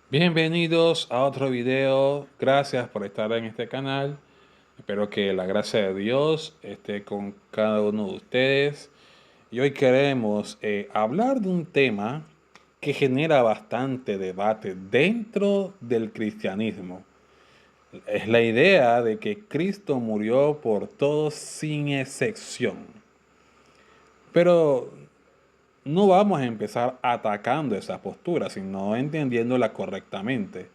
Bienvenidos a otro video. Gracias por estar en este canal. Espero que la gracia de Dios esté con cada uno de ustedes. Y hoy queremos hablar de un tema que genera bastante debate dentro del cristianismo. Es la idea de que Cristo murió por todos sin excepción. Pero no vamos a empezar atacando esa postura, sino entendiéndola correctamente.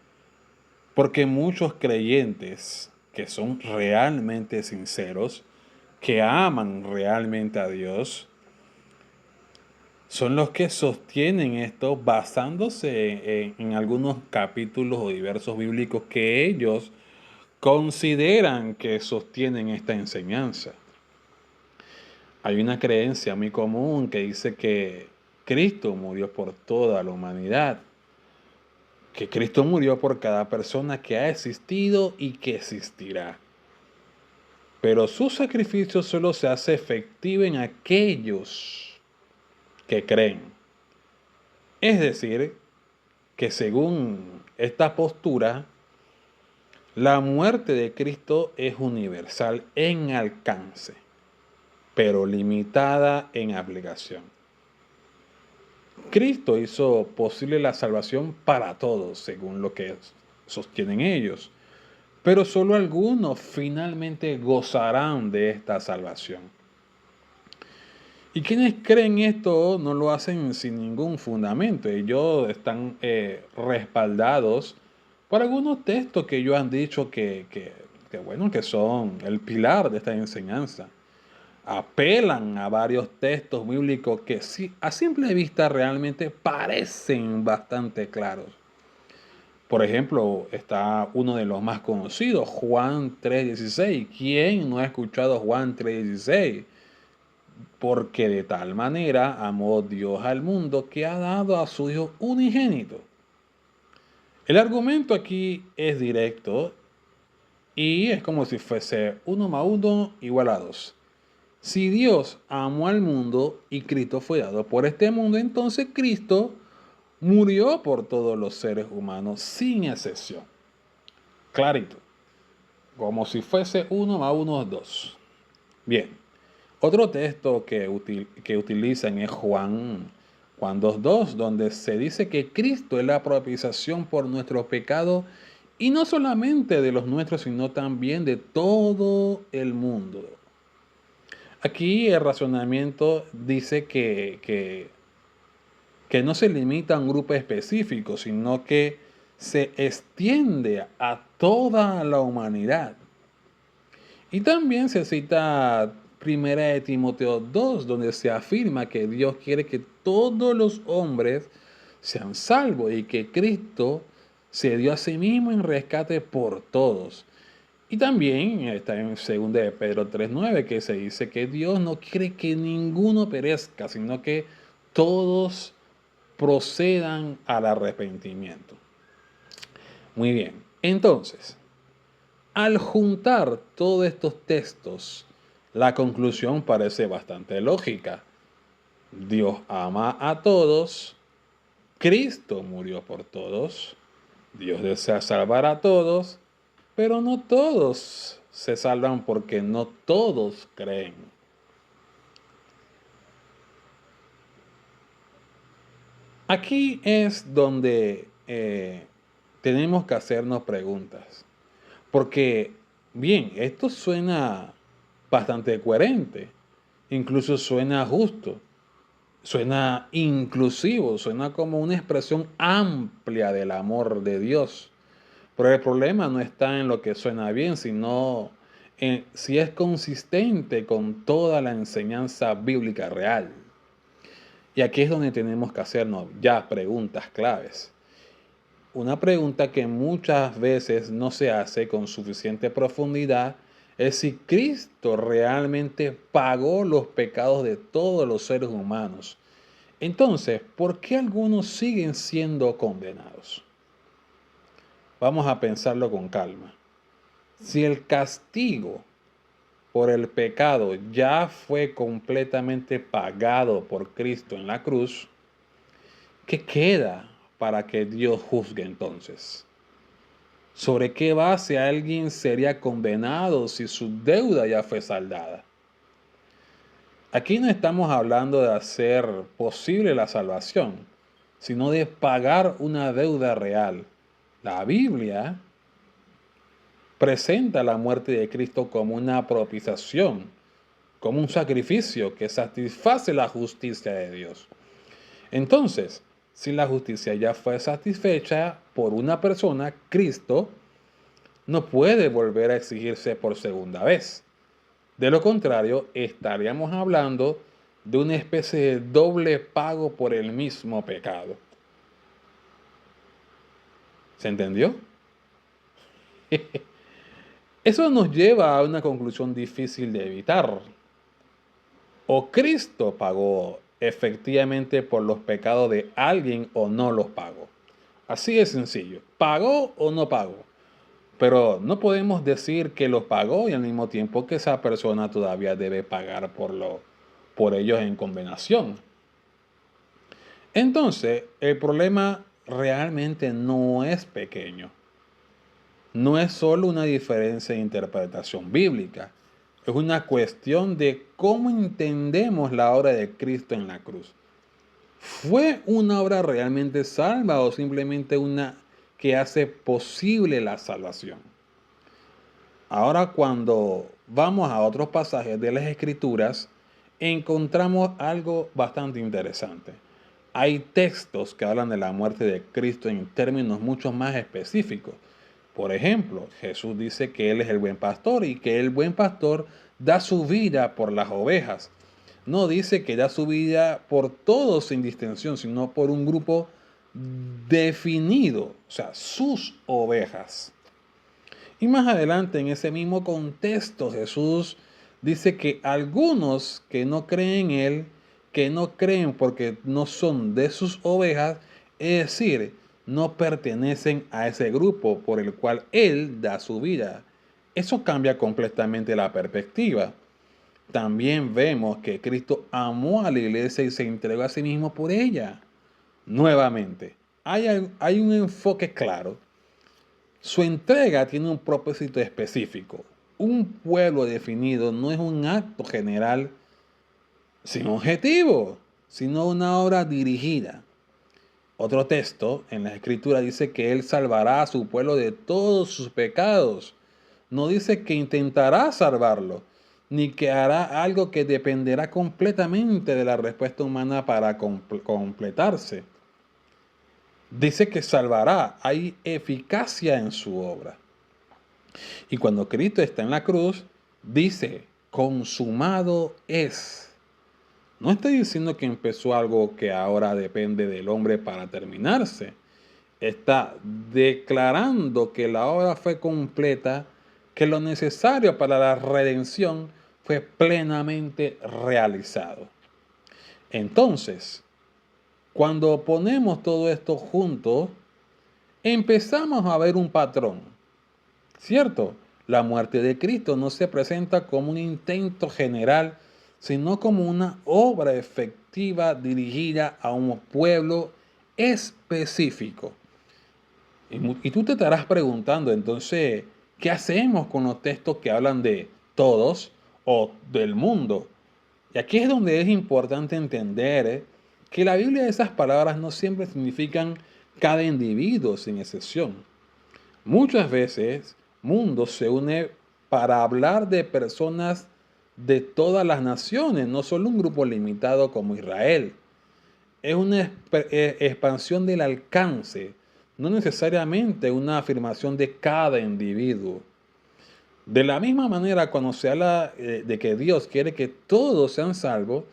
Porque muchos creyentes que son realmente sinceros, que aman realmente a Dios, son los que sostienen esto basándose en algunos capítulos o diversos bíblicos que ellos consideran que sostienen esta enseñanza. Hay una creencia muy común que dice que Cristo murió por toda la humanidad, que Cristo murió por cada persona que ha existido y que existirá. Pero su sacrificio solo se hace efectivo en aquellos que creen. Es decir, que según esta postura, la muerte de Cristo es universal en alcance, pero limitada en aplicación. Cristo hizo posible la salvación para todos, según lo que sostienen ellos, pero solo algunos finalmente gozarán de esta salvación. Y quienes creen esto no lo hacen sin ningún fundamento. Ellos están respaldados por algunos textos que ellos han dicho que son el pilar de esta enseñanza. Apelan a varios textos bíblicos que sí, a simple vista realmente parecen bastante claros. Por ejemplo, está uno de los más conocidos, Juan 3:16. ¿Quién no ha escuchado Juan 3:16? Porque de tal manera amó Dios al mundo que ha dado a su Hijo unigénito. El argumento aquí es directo y es como si fuese 1 más 1 igual a 2. Si Dios amó al mundo y Cristo fue dado por este mundo, entonces Cristo murió por todos los seres humanos sin excepción. Clarito. Como si fuese 1 más 1 es 2. Bien. Otro texto que utilizan es Juan 2:2, donde se dice que Cristo es la propiciación por nuestros pecados, y no solamente de los nuestros, sino también de todo el mundo. Aquí el razonamiento dice que no se limita a un grupo específico, sino que se extiende a toda la humanidad. Y también se cita Primera de Timoteo 2, donde se afirma que Dios quiere que todos los hombres sean salvos y que Cristo se dio a sí mismo en rescate por todos. Y también está en 2 de Pedro 3:9, que se dice que Dios no quiere que ninguno perezca, sino que todos procedan al arrepentimiento. Muy bien, entonces, al juntar todos estos textos, la conclusión parece bastante lógica. Dios ama a todos, Cristo murió por todos, Dios desea salvar a todos, pero no todos se salvan porque no todos creen. Aquí es donde tenemos que hacernos preguntas. Porque, bien, esto suena bastante coherente, incluso suena justo, suena inclusivo, suena como una expresión amplia del amor de Dios. Pero el problema no está en lo que suena bien, sino en si es consistente con toda la enseñanza bíblica real. Y aquí es donde tenemos que hacernos ya preguntas claves. Una pregunta que muchas veces no se hace con suficiente profundidad es si Cristo realmente pagó los pecados de todos los seres humanos. Entonces, ¿por qué algunos siguen siendo condenados? Vamos a pensarlo con calma. Si el castigo por el pecado ya fue completamente pagado por Cristo en la cruz, ¿qué queda para que Dios juzgue entonces? ¿Sobre qué base alguien sería condenado si su deuda ya fue saldada? Aquí no estamos hablando de hacer posible la salvación, sino de pagar una deuda real. La Biblia presenta la muerte de Cristo como una propiciación, como un sacrificio que satisface la justicia de Dios. Entonces, si la justicia ya fue satisfecha por una persona, Cristo no puede volver a exigirse por segunda vez. De lo contrario, estaríamos hablando de una especie de doble pago por el mismo pecado. ¿Se entendió? Eso nos lleva a una conclusión difícil de evitar. O Cristo pagó efectivamente por los pecados de alguien o no los pagó. Así de sencillo. ¿Pagó o no pagó? Pero no podemos decir que los pagó y al mismo tiempo que esa persona todavía debe pagar por ellos en condenación. Entonces, el problema realmente no es pequeño. No es solo una diferencia de interpretación bíblica. Es una cuestión de cómo entendemos la obra de Cristo en la cruz. ¿Fue una obra realmente salva o simplemente una que hace posible la salvación? Ahora cuando vamos a otros pasajes de las Escrituras, encontramos algo bastante interesante. Hay textos que hablan de la muerte de Cristo en términos mucho más específicos. Por ejemplo, Jesús dice que Él es el buen pastor y que el buen pastor da su vida por las ovejas. No dice que da su vida por todos sin distinción, sino por un grupo definido, o sea, sus ovejas. Y más adelante, en ese mismo contexto, Jesús dice que algunos que no creen en Él, que no creen porque no son de sus ovejas, es decir, no pertenecen a ese grupo por el cual Él da su vida. Eso cambia completamente la perspectiva. También vemos que Cristo amó a la iglesia y se entregó a sí mismo por ella. Nuevamente, hay un enfoque claro. Su entrega tiene un propósito específico. Un pueblo definido no es un acto general sin objetivo, sino una obra dirigida. Otro texto en la Escritura dice que Él salvará a su pueblo de todos sus pecados. No dice que intentará salvarlo, ni que hará algo que dependerá completamente de la respuesta humana para completarse. Dice que salvará, hay eficacia en su obra. Y cuando Cristo está en la cruz, dice, consumado es. No estoy diciendo que empezó algo que ahora depende del hombre para terminarse. Está declarando que la obra fue completa, que lo necesario para la redención fue plenamente realizado. Entonces, cuando ponemos todo esto junto, empezamos a ver un patrón. ¿Cierto? La muerte de Cristo no se presenta como un intento general, sino como una obra efectiva dirigida a un pueblo específico. Y tú te estarás preguntando entonces, ¿qué hacemos con los textos que hablan de todos o del mundo? Y aquí es donde es importante entender que la Biblia, esas palabras no siempre significan cada individuo sin excepción. Muchas veces, mundo se une para hablar de personas de todas las naciones, no solo un grupo limitado como Israel. Es una expansión del alcance, no necesariamente una afirmación de cada individuo. De la misma manera, cuando se habla de que Dios quiere que todos sean salvos,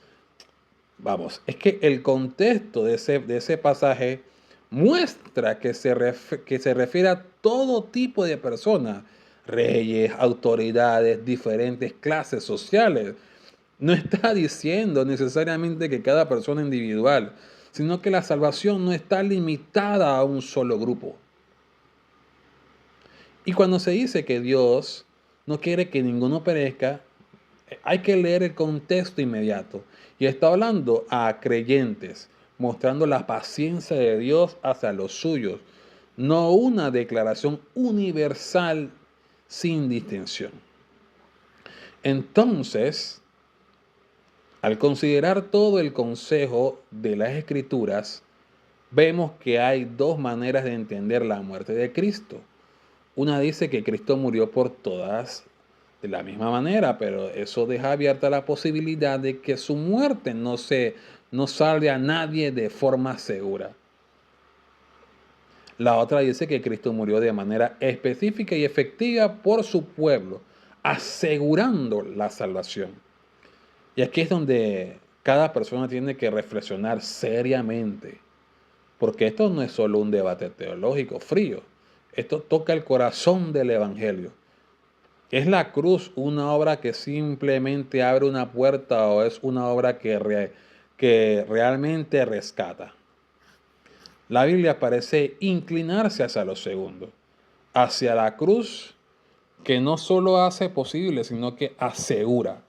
vamos, es que el contexto de ese pasaje muestra que se refiere a todo tipo de personas, reyes, autoridades, diferentes clases sociales. No está diciendo necesariamente que cada persona individual, sino que la salvación no está limitada a un solo grupo. Y cuando se dice que Dios no quiere que ninguno perezca, hay que leer el contexto inmediato. Y está hablando a creyentes, mostrando la paciencia de Dios hacia los suyos, no una declaración universal sin distinción. Entonces, al considerar todo el consejo de las Escrituras, vemos que hay dos maneras de entender la muerte de Cristo. Una dice que Cristo murió por todas de la misma manera, pero eso deja abierta la posibilidad de que su muerte no salve a nadie de forma segura. La otra dice que Cristo murió de manera específica y efectiva por su pueblo, asegurando la salvación. Y aquí es donde cada persona tiene que reflexionar seriamente, porque esto no es solo un debate teológico frío, esto toca el corazón del Evangelio. ¿Es la cruz una obra que simplemente abre una puerta o es una obra que realmente rescata? La Biblia parece inclinarse hacia lo segundo, hacia la cruz que no solo hace posible, sino que asegura.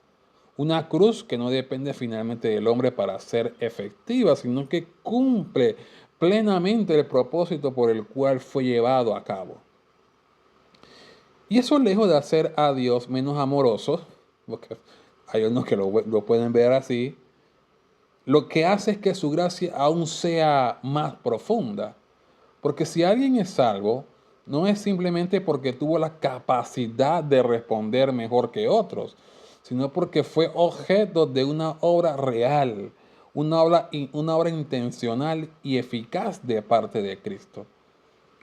Una cruz que no depende finalmente del hombre para ser efectiva, sino que cumple plenamente el propósito por el cual fue llevado a cabo. Y eso lejos de hacer a Dios menos amoroso, porque hay unos que lo pueden ver así, lo que hace es que su gracia aún sea más profunda. Porque si alguien es salvo, no es simplemente porque tuvo la capacidad de responder mejor que otros, sino porque fue objeto de una obra real, una obra intencional y eficaz de parte de Cristo.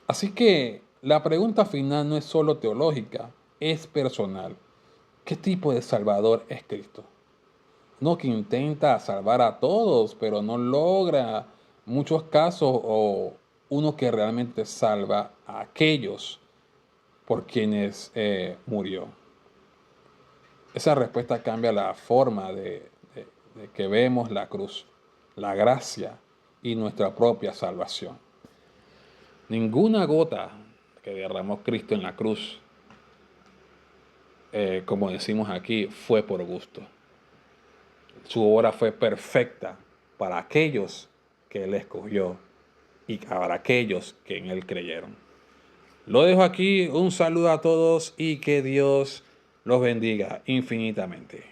Así que la pregunta final no es solo teológica, es personal. ¿Qué tipo de Salvador es Cristo? No, que intenta salvar a todos, pero no logra muchos casos, o uno que realmente salva a aquellos por quienes murió. Esa respuesta cambia la forma de que vemos la cruz, la gracia y nuestra propia salvación. Ninguna gota que derramó Cristo en la cruz, como decimos aquí, fue por gusto. Su obra fue perfecta para aquellos que Él escogió y para aquellos que en Él creyeron. Lo dejo aquí, un saludo a todos y que Dios los bendiga infinitamente.